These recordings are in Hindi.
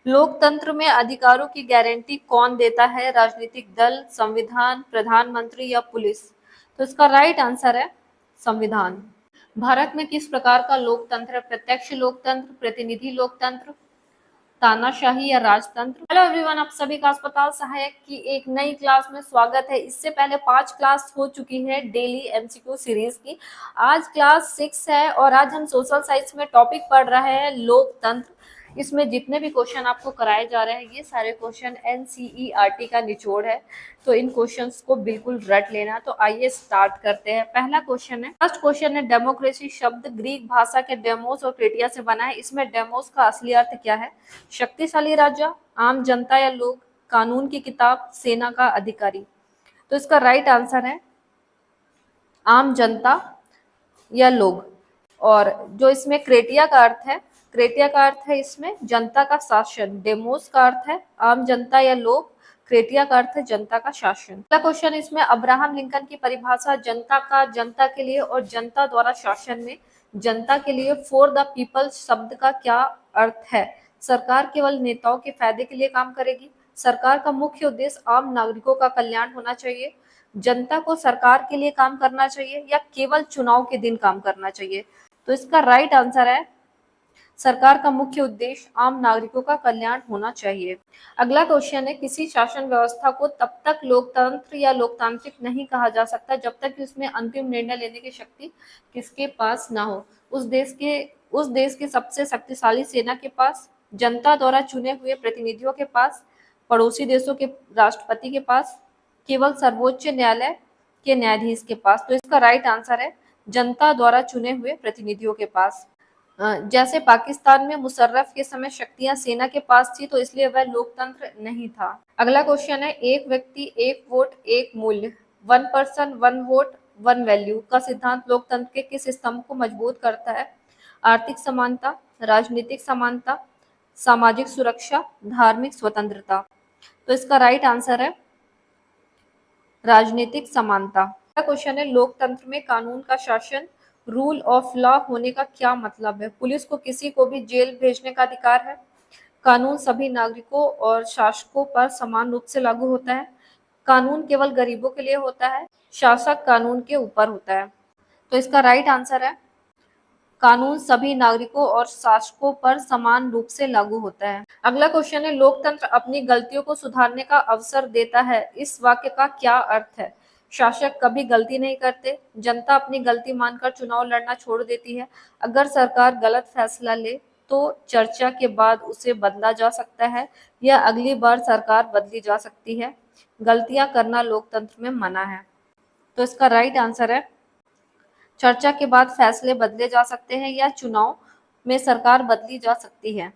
लोकतंत्र में अधिकारों की गारंटी कौन देता है? राजनीतिक दल, संविधान, प्रधानमंत्री या पुलिस? तो इसका राइट आंसर है संविधान। भारत में किस प्रकार का लोकतंत्र है? प्रत्यक्ष लोकतंत्र, प्रतिनिधि लोकतंत्र, तानाशाही या राजतंत्र? हेलो एवरीवन, आप सभी का अस्पताल सहायक की एक नई क्लास में स्वागत है। इससे पहले 5 क्लास हो चुकी है डेली एमसीक्यू सीरीज की। आज क्लास 6 है और आज हम सोशल साइंस में टॉपिक पढ़ रहे हैं लोकतंत्र। इसमें जितने भी क्वेश्चन आपको कराए जा रहे हैं ये सारे क्वेश्चन एनसीईआरटी का निचोड़ है, तो इन क्वेश्चंस को बिल्कुल रट लेना। तो आइए स्टार्ट करते हैं। पहला क्वेश्चन है, फर्स्ट क्वेश्चन है, डेमोक्रेसी शब्द ग्रीक भाषा के डेमोस और क्रेटिया से बना है। इसमें डेमोस का असली अर्थ क्या है? शक्तिशाली राजा, आम जनता या लोग, कानून की किताब, सेना का अधिकारी? तो इसका राइट आंसर है आम जनता या लोग। और जो इसमें क्रेटिया का अर्थ है, क्रेटिया का अर्थ है इसमें जनता का शासन। डेमोस का अर्थ है आम जनता या लोग, क्रेटिया का अर्थ है जनता का शासन। अगला क्वेश्चन इसमें, अब्राहम लिंकन की परिभाषा जनता का, जनता के लिए और जनता द्वारा शासन में जनता के लिए फॉर द पीपल शब्द का क्या अर्थ है? सरकार केवल नेताओं के फायदे के लिए काम करेगी, सरकार का मुख्य उद्देश्य आम नागरिकों का कल्याण होना चाहिए, जनता को सरकार के लिए काम करना चाहिए या केवल चुनाव के दिन काम करना चाहिए? तो इसका राइट आंसर है सरकार का मुख्य उद्देश्य आम नागरिकों का कल्याण होना चाहिए। अगला क्वेश्चन है, किसी शासन व्यवस्था को तब तक लोकतंत्र या लोकतांत्रिक नहीं कहा जा सकता जब तक कि उसमें अंतिम निर्णय लेने की शक्ति किसके पास ना हो? उस देश के सबसे शक्तिशाली सेना के पास, जनता द्वारा चुने हुए प्रतिनिधियों के पास, पड़ोसी देशों के राष्ट्रपति के पास, केवल सर्वोच्च न्यायालय के न्यायाधीश के पास? तो इसका राइट आंसर है जनता द्वारा चुने हुए प्रतिनिधियों के पास। जैसे पाकिस्तान में मुशर्रफ के समय शक्तियां सेना के पास थी, तो इसलिए वह लोकतंत्र नहीं था। अगला क्वेश्चन है, एक व्यक्ति एक वोट एक मूल्य, one person one vote one value का सिद्धांत लोकतंत्र के किस स्तंभ को मजबूत करता है? आर्थिक समानता, राजनीतिक समानता, सामाजिक सुरक्षा, धार्मिक स्वतंत्रता? तो इसका राइट आंसर है राजनीतिक समानता। अगला क्वेश्चन है, लोकतंत्र में कानून का शासन, रूल ऑफ लॉ होने का क्या मतलब है? पुलिस को किसी को भी जेल भेजने का अधिकार है, कानून सभी नागरिकों और शासकों पर समान रूप से लागू होता है, कानून केवल गरीबों के लिए होता है, शासक कानून के ऊपर होता है? तो इसका राइट आंसर है कानून सभी नागरिकों और शासकों पर समान रूप से लागू होता है। अगला क्वेश्चन है, लोकतंत्र अपनी गलतियों को सुधारने का अवसर देता है, इस वाक्य का क्या अर्थ है? शासक कभी गलती नहीं करते, जनता अपनी गलती मानकर चुनाव लड़ना छोड़ देती है, अगर सरकार गलत फैसला ले तो चर्चा के बाद उसे बदला जा सकता है या अगली बार सरकार बदली जा सकती है, गलतियां करना लोकतंत्र में मना है? तो इसका राइट आंसर है चर्चा के बाद फैसले बदले जा सकते हैं या चुनाव में सरकार बदली जा सकती है।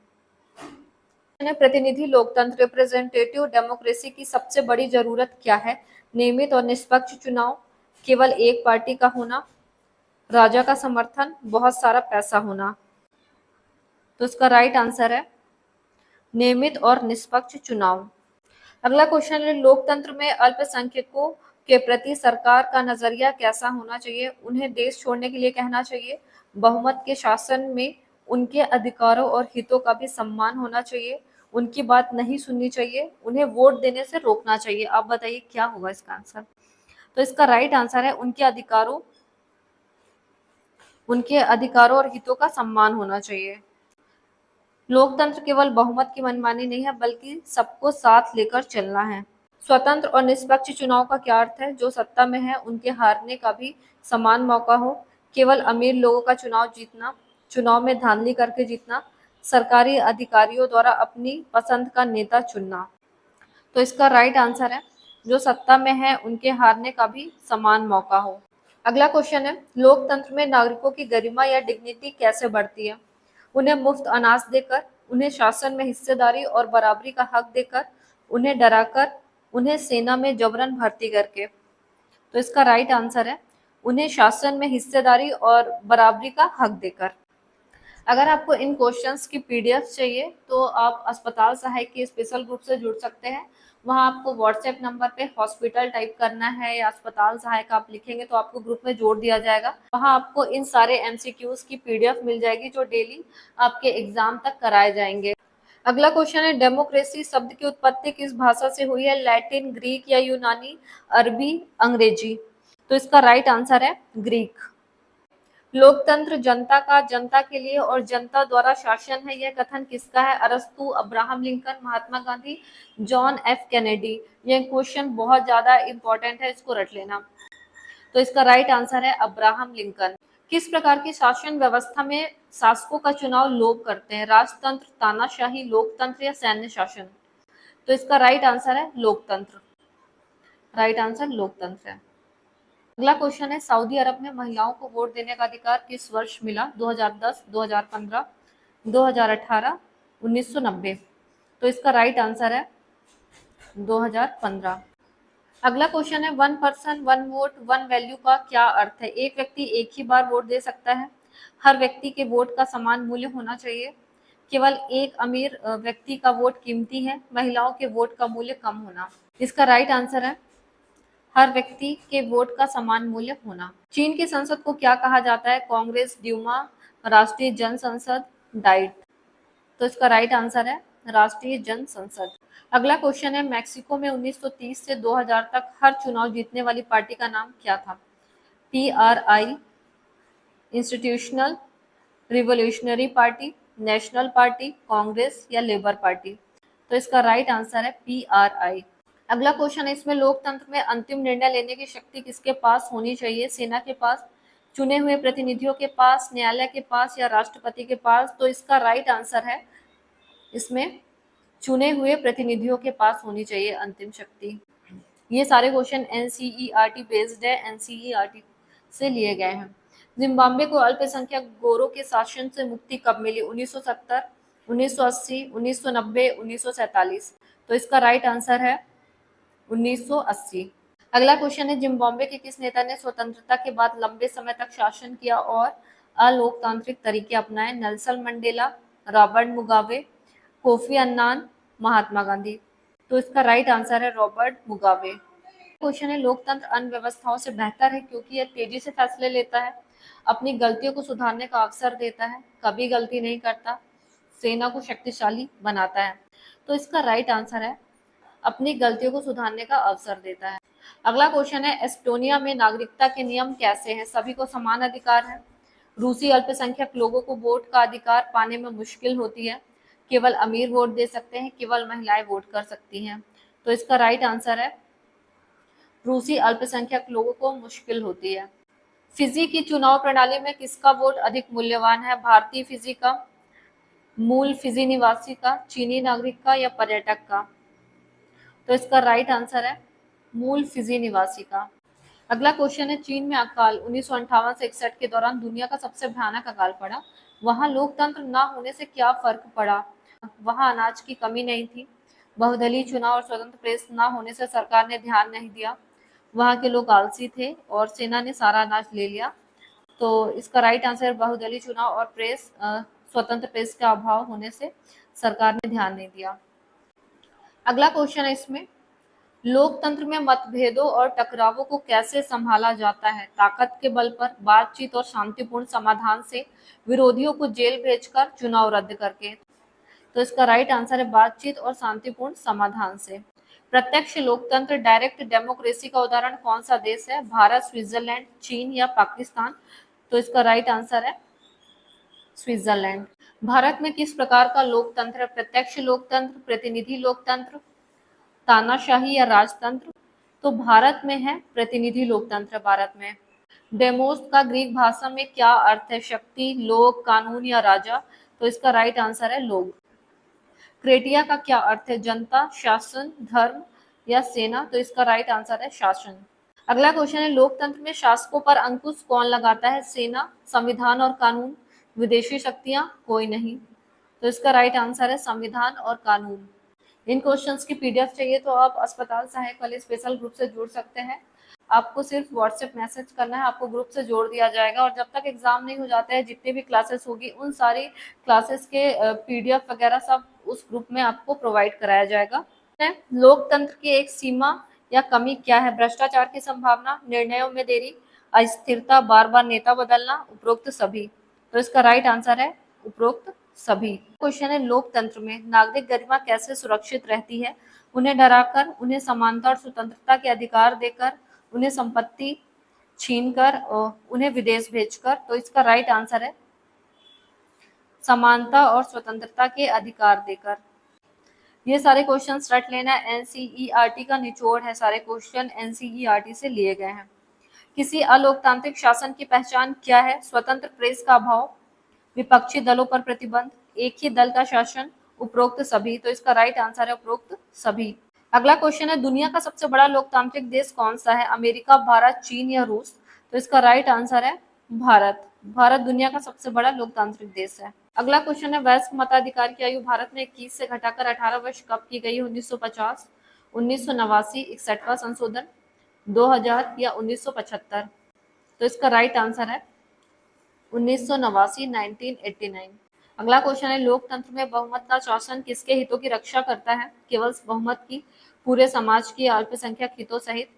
प्रतिनिधि लोकतंत्र, रिप्रेजेंटेटिव डेमोक्रेसी की सबसे बड़ी जरूरत क्या है? नियमित और निष्पक्ष चुनाव, केवल एक पार्टी का होना, राजा का समर्थन, बहुत सारा पैसा होना? तो इसका राइट आंसर है नियमित और निष्पक्ष चुनाव। अगला क्वेश्चन है, लोकतंत्र में अल्पसंख्यकों के प्रति सरकार का नजरिया कैसा होना चाहिए? उन्हें देश छोड़ने के लिए कहना चाहिए, बहुमत के शासन में उनके अधिकारों और हितों का भी सम्मान होना चाहिए, उनकी बात नहीं सुननी चाहिए, उन्हें वोट देने से रोकना चाहिए? आप बताइए क्या होगा इसका आंसर? तो इसका राइट आंसर है उनके अधिकारों और हितों का सम्मान होना चाहिए। लोकतंत्र केवल बहुमत की मनमानी नहीं है बल्कि सबको साथ लेकर चलना है। स्वतंत्र और निष्पक्ष चुनाव का क्या अर्थ है? जो सत्ता में है उनके हारने का भी समान मौका हो, केवल अमीर लोगों का चुनाव जीतना, चुनाव में धांधली करके जीतना, सरकारी अधिकारियों द्वारा अपनी पसंद का नेता चुनना? तो इसका राइट आंसर है जो सत्ता में है उनके हारने का भी समान मौका हो। अगला क्वेश्चन है, लोकतंत्र में नागरिकों की गरिमा या डिग्निटी कैसे बढ़ती है? उन्हें मुफ्त अनाज देकर, उन्हें शासन में हिस्सेदारी और बराबरी का हक देकर, उन्हें डराकर, उन्हें सेना में जबरन भर्ती करके? तो इसका राइट आंसर है उन्हें शासन में हिस्सेदारी और बराबरी का हक देकर। अगर आपको इन क्वेश्चंस की पीडीएफ चाहिए तो आप अस्पताल सहायक के स्पेशल ग्रुप से जुड़ सकते हैं। वहां आपको व्हाट्सएप नंबर पे हॉस्पिटल टाइप करना है या अस्पताल सहायक आप लिखेंगे तो आपको ग्रुप में जोड़ दिया जाएगा। वहां आपको इन सारे एमसीक्यूज की पीडीएफ मिल जाएगी जो डेली आपके एग्जाम तक कराए जाएंगे। अगला क्वेश्चन है, डेमोक्रेसी शब्द की उत्पत्ति किस भाषा से हुई है? लैटिन, ग्रीक या यूनानी, अरबी, अंग्रेजी? तो इसका राइट आंसर है ग्रीक। लोकतंत्र जनता का, जनता के लिए और जनता द्वारा शासन है, यह कथन किसका है? अरस्तु, Abraham Lincoln, Mahatma Gandhi, John F Kennedy? यह क्वेश्चन बहुत ज्यादा इंपॉर्टेंट है, इसको रट लेना। तो इसका राइट आंसर है अब्राहम लिंकन। किस प्रकार की शासन व्यवस्था में शासकों का चुनाव लोग करते हैं? राजतंत्र, तानाशाही, लोकतंत्र या सैन्य शासन? तो इसका राइट आंसर है लोकतंत्र। राइट आंसर लोकतंत्र है। अगला क्वेश्चन है, सऊदी अरब में महिलाओं को वोट देने का अधिकार किस वर्ष मिला? 2010, 2015, 2018, 1990? तो इसका राइट आंसर है 2015। अगला क्वेश्चन है, one person one vote one value का क्या अर्थ है? एक व्यक्ति एक ही बार वोट दे सकता है, हर व्यक्ति के वोट का समान मूल्य होना चाहिए, केवल एक अमीर व्यक्ति का वोट कीमती है, महिलाओं के वोट का मूल्य कम होना? इसका राइट आंसर है हर व्यक्ति के वोट का समान मूल्य होना। चीन की संसद को क्या कहा जाता है? कांग्रेस, ड्यूमा, राष्ट्रीय जन संसद, डाइट? तो इसका राइट आंसर है राष्ट्रीय जन संसद। अगला क्वेश्चन है, मैक्सिको में 1930 से 2000 तक हर चुनाव जीतने वाली पार्टी का नाम क्या था? PRI, institutional revolutionary party, national party, Congress या लेबर पार्टी? तो इसका राइट आंसर है PRI। अगला क्वेश्चन है, इसमें लोकतंत्र में अंतिम निर्णय लेने की शक्ति किसके पास होनी चाहिए? सेना के पास, चुने हुए प्रतिनिधियों के पास, न्यायालय के पास या राष्ट्रपति के पास? तो इसका राइट आंसर है इसमें चुने हुए प्रतिनिधियों के पास होनी चाहिए अंतिम शक्ति। ये सारे क्वेश्चन NCERT बेस्ड है, NCERT से लिए गए हैं। जिम्बाब्वे को अल्पसंख्यक गोरों के शासन से मुक्ति कब मिली? 1970, 1980, 1990, 1947? तो इसका राइट आंसर है 1980। अगला क्वेश्चन है, जिम्बाब्वे के किस नेता ने स्वतंत्रता के बाद लंबे समय तक शासन किया और अलोकतांत्रिक तरीके अपनाए? Nelson Mandela, Robert Mugabe, Kofi Annan, Mahatma Gandhi? तो इसका राइट आंसर है रॉबर्ट मुगाबे। क्वेश्चन है, लोकतंत्र अन्य व्यवस्थाओं से बेहतर है क्योंकि यह तेजी से फैसले लेता है, अपनी गलतियों को सुधारने का अवसर देता है, कभी गलती नहीं करता, सेना को शक्तिशाली बनाता है? तो इसका राइट आंसर है अपनी गलतियों को सुधारने का अवसर देता है। अगला क्वेश्चन है, एस्टोनिया में नागरिकता के नियम कैसे हैं? सभी को समान अधिकार है, रूसी अल्पसंख्यक लोगों को वोट का अधिकार पाने में मुश्किल होती है, केवल अमीर वोट दे सकते हैं, केवल महिलाएं वोट कर सकती हैं? तो इसका राइट आंसर है रूसी अल्पसंख्यक लोगों को मुश्किल होती है। फिजी की चुनाव प्रणाली में किसका वोट अधिक मूल्यवान है? भारतीय फिजी का, मूल फिजी निवासी का, चीनी नागरिक का या पर्यटक का? तो इसका राइट आंसर है मूल फिजी निवासी का। अगला क्वेश्चन है, चीन में अकाल 1958 से 61 के दौरान दुनिया का सबसे भयानक अकाल पड़ा, वहां लोकतंत्र न होने से क्या फर्क पड़ा? वहां अनाज की कमी नहीं थी, बहुदलीय चुनाव और स्वतंत्र प्रेस न होने से सरकार ने ध्यान नहीं दिया, वहां के लोग आलसी थे और सेना ने सारा अनाज ले लिया? तो इसका राइट आंसर बहुदलीय चुनाव और प्रेस स्वतंत्र प्रेस का अभाव होने से सरकार ने ध्यान नहीं दिया। अगला क्वेश्चन है, इसमें लोकतंत्र में मतभेदों और टकरावों को कैसे संभाला जाता है? ताकत के बल पर, बातचीत और शांतिपूर्ण समाधान से, विरोधियों को जेल भेजकर, चुनाव रद्द करके? तो इसका राइट आंसर है बातचीत और शांतिपूर्ण समाधान से। प्रत्यक्ष लोकतंत्र डायरेक्ट डेमोक्रेसी का उदाहरण कौन सा देश है? भारत, स्विट्जरलैंड, चीन या पाकिस्तान? तो इसका राइट आंसर है स्विट्जरलैंड। भारत में किस प्रकार का लोकतंत्र? प्रत्यक्ष लोकतंत्र, प्रतिनिधि लोकतंत्र, तानाशाही या राजतंत्र? तो भारत में है प्रतिनिधि लोकतंत्र। भारत में डेमोस का ग्रीक भाषा में क्या अर्थ है? शक्ति, लोग, कानून या राजा? तो इसका राइट आंसर है लोग। क्रेटिया का क्या अर्थ है? जनता, शासन, धर्म या सेना? तो इसका राइट आंसर है शासन। अगला क्वेश्चन है, लोकतंत्र में शासकों पर अंकुश कौन लगाता है? सेना, संविधान और कानून, विदेशी शक्तियां, कोई नहीं? तो इसका राइट आंसर है संविधान और कानून। इन क्वेश्चंस की PDF चाहिए तो आप अस्पताल सहायक वाले स्पेशल ग्रुप से जुड़ सकते हैं। आपको सिर्फ व्हाट्सएप मैसेज करना है, आपको ग्रुप से जोड़ दिया जाएगा और जब तक एग्जाम नहीं हो जाता है जितनी भी क्लासेस होगी उन सारी क्लासेस के PDF वगैरह सब उस ग्रुप में आपको प्रोवाइड कराया जाएगा। लोकतंत्र की एक सीमा या कमी क्या है? भ्रष्टाचार की संभावना, निर्णयों में देरी, अस्थिरता, बार बार नेता बदलना, उपरोक्त सभी? तो इसका राइट आंसर है उपरोक्त सभी। क्वेश्चन है लोकतंत्र में नागरिक गरिमा कैसे सुरक्षित रहती है? उन्हें डराकर, उन्हें समानता और स्वतंत्रता के अधिकार देकर, उन्हें संपत्ति छीनकर और उन्हें विदेश भेजकर। तो इसका राइट आंसर है समानता और स्वतंत्रता के अधिकार देकर। ये सारे क्वेश्चन रट लेना, एनसीईआरटी का निचोड़ है, सारे क्वेश्चन एनसीईआरटी से लिए गए हैं। किसी अलोकतांत्रिक शासन की पहचान क्या है? स्वतंत्र प्रेस का अभाव, विपक्षी दलों पर प्रतिबंध, एक ही दल का शासन, उपरोक्त सभी। तो इसका राइट आंसर है उपरोक्त सभी। अगला क्वेश्चन है दुनिया का सबसे बड़ा लोकतांत्रिक देश कौन सा है? अमेरिका, भारत, चीन या रूस? तो इसका राइट आंसर है भारत। भारत दुनिया का सबसे बड़ा लोकतांत्रिक देश है। अगला क्वेश्चन है वयस्क मताधिकार की आयु भारत में 21 से घटाकर 18 वर्ष कब की गई? 1950, 1989, 61वां संशोधन, 2000 या 1975? तो इसका राइट आंसर है 1989, 1989। अगला क्वेश्चन है लोकतंत्र में बहुमत का शासन किसके हितों की रक्षा करता है? केवल बहुमत की, पूरे समाज की, अल्पसंख्यक हितों सहित,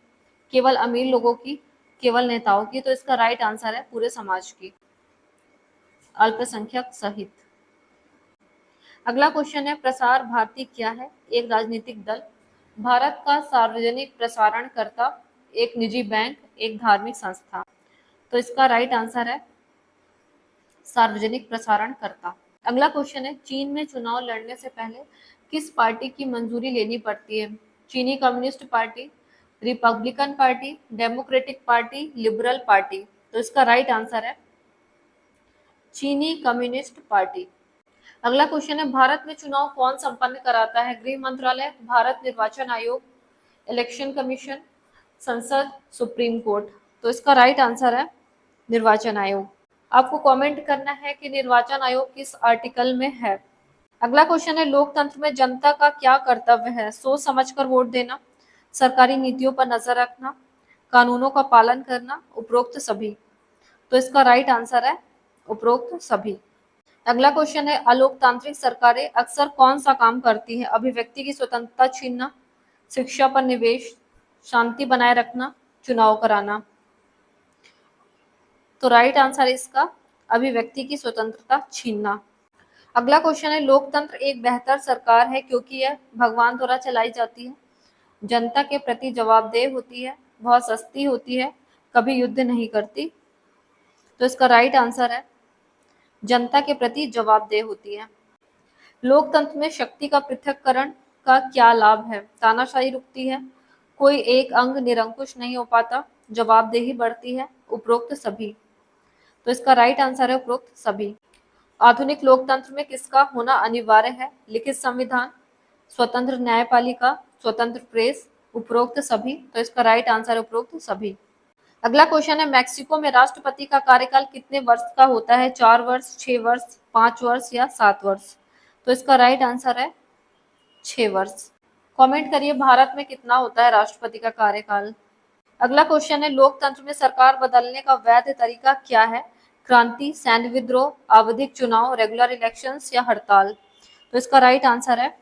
केवल अमीर लोगों की, केवल नेताओं की? तो इसका राइट आंसर है पूरे समाज की, अल्पसंख्यक सहित। अगला क्वेश्चन है प्रसार भारती क्या है? एक राजनीतिक दल, भारत का सार्वजनिक प्रसारणकर्ता, एक निजी बैंक, एक धार्मिक संस्था? तो इसका राइट आंसर है सार्वजनिक प्रसारणकर्ता। अगला क्वेश्चन है चीन में चुनाव लड़ने से पहले किस पार्टी की मंजूरी लेनी पड़ती है? चीनी communist party, Republican party, democratic party, liberal party? तो इसका राइट आंसर है चीनी कम्युनिस्ट पार्टी। अगला क्वेश्चन है भारत में चुनाव कौन संपन्न कराता है? गृह मंत्रालय, भारत निर्वाचन आयोग, इलेक्शन कमीशन, संसद, सुप्रीम कोर्ट? तो इसका राइट आंसर है निर्वाचन आयोग। आपको कमेंट करना है कि निर्वाचन आयोग किस आर्टिकल में है। अगला क्वेश्चन है लोकतंत्र में जनता का क्या कर्तव्य है? सोच समझकर वोट देना, सरकारी नीतियों पर नजर रखना, कानूनों का पालन करना, उपरोक्त सभी? तो इसका राइट आंसर है उपरोक्त सभी। अगला क्वेश्चन है अलोकतांत्रिक सरकारें अक्सर कौन सा काम करती है? अभिव्यक्ति की स्वतंत्रता छीनना, शिक्षा पर निवेश, शांति बनाए रखना, चुनाव कराना? तो राइट आंसर इसका अभिव्यक्ति की स्वतंत्रता छीनना। अगला क्वेश्चन है लोकतंत्र एक बेहतर सरकार है क्योंकि यह भगवान द्वारा चलाई जाती है, जनता के प्रति जवाबदेह होती है, बहुत सस्ती होती है, कभी युद्ध नहीं करती? तो इसका राइट आंसर है जनता के प्रति जवाबदेह होती है। लोकतंत्र में शक्ति का पृथक्करण का क्या लाभ है? तानाशाही रुकती है, कोई एक अंग निरंकुश नहीं हो पाता, जवाबदेही बढ़ती है, उपरोक्त सभी? तो इसका राइट आंसर है उपरोक्त सभी। आधुनिक लोकतंत्र में किसका होना अनिवार्य है? लिखित संविधान, स्वतंत्र न्यायपालिका, स्वतंत्र प्रेस, उपरोक्त सभी? तो इसका राइट आंसर है उपरोक्त सभी। अगला क्वेश्चन है मैक्सिको में राष्ट्रपति का कार्यकाल कितने वर्ष का होता है? 4 वर्ष, 6 वर्ष, 5 वर्ष या 7 वर्ष? तो इसका राइट आंसर है 6 वर्ष। कमेंट करिए भारत में कितना होता है राष्ट्रपति का कार्यकाल। अगला क्वेश्चन है लोकतंत्र में सरकार बदलने का वैध तरीका क्या है? क्रांति, सैन्य विद्रोह, आवधिक चुनाव, रेगुलर इलेक्शंस या हड़ताल? तो इसका राइट आंसर है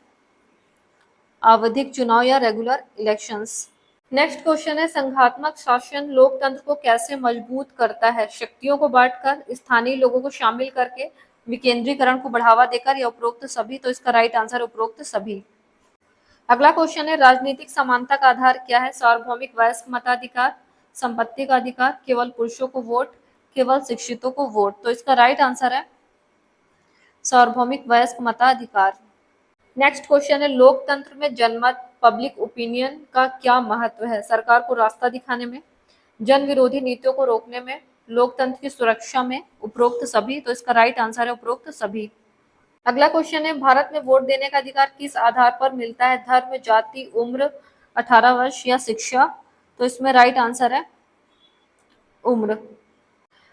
आवधिक चुनाव या रेगुलर इलेक्शंस। नेक्स्ट क्वेश्चन है संघात्मक शासन लोकतंत्र को कैसे मजबूत करता है? शक्तियों को बांटकर, स्थानीय लोगों को शामिल करके, विकेंद्रीकरण को बढ़ावा देकर या उपरोक्त सभी? तो इसका राइट आंसर उपरोक्त सभी। अगला क्वेश्चन है राजनीतिक समानता का आधार क्या है? सार्वभौमिक वयस्क मताधिकार, संपत्ति का अधिकार, केवल पुरुषों को वोट, केवल शिक्षितों को वोट? तो इसका राइट आंसर है सार्वभौमिक वयस्क मताधिकार। नेक्स्ट क्वेश्चन है लोकतंत्र में जनमत, पब्लिक ओपिनियन का क्या महत्व है? सरकार को रास्ता दिखाने में, जन विरोधी नीतियों को रोकने में, लोकतंत्र की सुरक्षा में, उपरोक्त सभी? तो इसका राइट आंसर है उपरोक्त सभी। अगला क्वेश्चन है भारत में वोट देने का अधिकार किस आधार पर मिलता है? धर्म, जाति, उम्र, 18 वर्ष या शिक्षा? तो इसमें राइट आंसर है उम्र।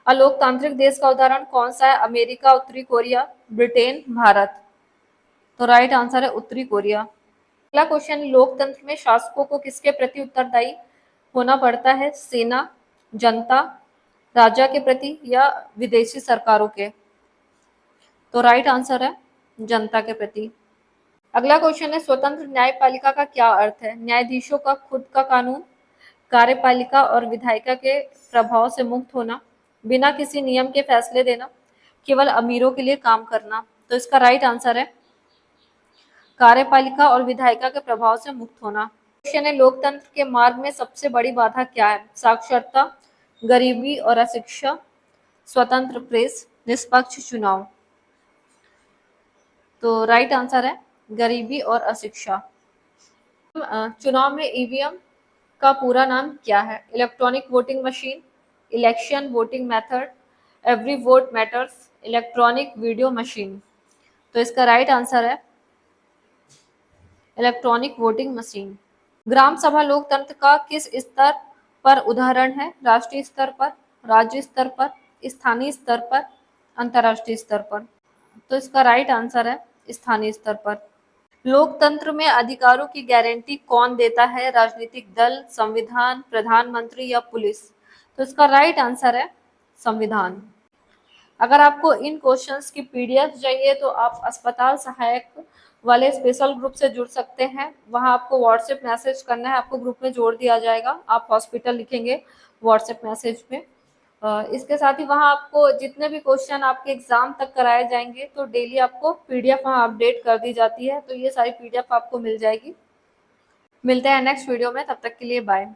अलोकतांत्रिक देश का उदाहरण कौन सा है? अमेरिका, उत्तरी कोरिया, ब्रिटेन, भारत? तो राइट आंसर है उत्तरी कोरिया। अगला क्वेश्चन लोकतंत्र में शासकों को किसके प्रति उत्तरदायी होना पड़ता है? सेना, जनता, राजा के प्रति या विदेशी सरकारों के? तो राइट आंसर है जनता के प्रति। अगला क्वेश्चन है स्वतंत्र न्यायपालिका का क्या अर्थ है? न्यायाधीशों का खुद का कानून, कार्यपालिका और विधायिका के प्रभाव से मुक्त होना, बिना किसी नियम के फैसले देना, केवल अमीरों के लिए काम करना? तो इसका राइट आंसर है कार्यपालिका और विधायिका के प्रभाव से मुक्त होना। क्वेश्चन है, लोकतंत्र के मार्ग में सबसे बड़ी बाधा क्या है? साक्षरता, गरीबी और अशिक्षा, स्वतंत्र प्रेस, निष्पक्ष चुनाव। तो राइट आंसर है गरीबी और अशिक्षा। चुनाव में ईवीएम का पूरा नाम क्या है? Electronic voting machine, election voting method, every vote matters, electronic video machine. तो इसका राइट आंसर है इलेक्ट्रॉनिक वोटिंग मशीन। ग्राम सभा लोकतंत्र का किस स्तर पर उदाहरण है? राष्ट्रीय स्तर पर, राज्य स्तर पर, स्थानीय स्तर पर, अंतर्राष्ट्रीय स्तर पर। तो इसका राइट आंसर है स्थानीय स्तर पर। लोकतंत्र में अधिकारों की गारंटी कौन देता है? राजनीतिक दल, संविधान, प्रधानमंत्री या पुलिस। तो इसका राइट आंसर है संविधान। अगर आपको इन क्वेश्चंस की पीडीएफ चाहिए तो आप अस्पताल सहायक वाले स्पेशल ग्रुप से जुड़ सकते हैं। वहां आपको व्हाट्सएप मैसेज करना है, आपको ग्रुप में जोड़ दिया जाएगा। आप हॉस्पिटल लिखेंगे व्हाट्सएप मैसेज में। इसके साथ ही वहां आपको जितने भी क्वेश्चन आपके एग्जाम तक कराए जाएंगे तो डेली आपको पीडीएफ वहां अपडेट कर दी जाती है। तो ये सारी पीडीएफ आपको मिल जाएगी। मिलते हैं नेक्स्ट वीडियो में, तब तक के लिए बाय।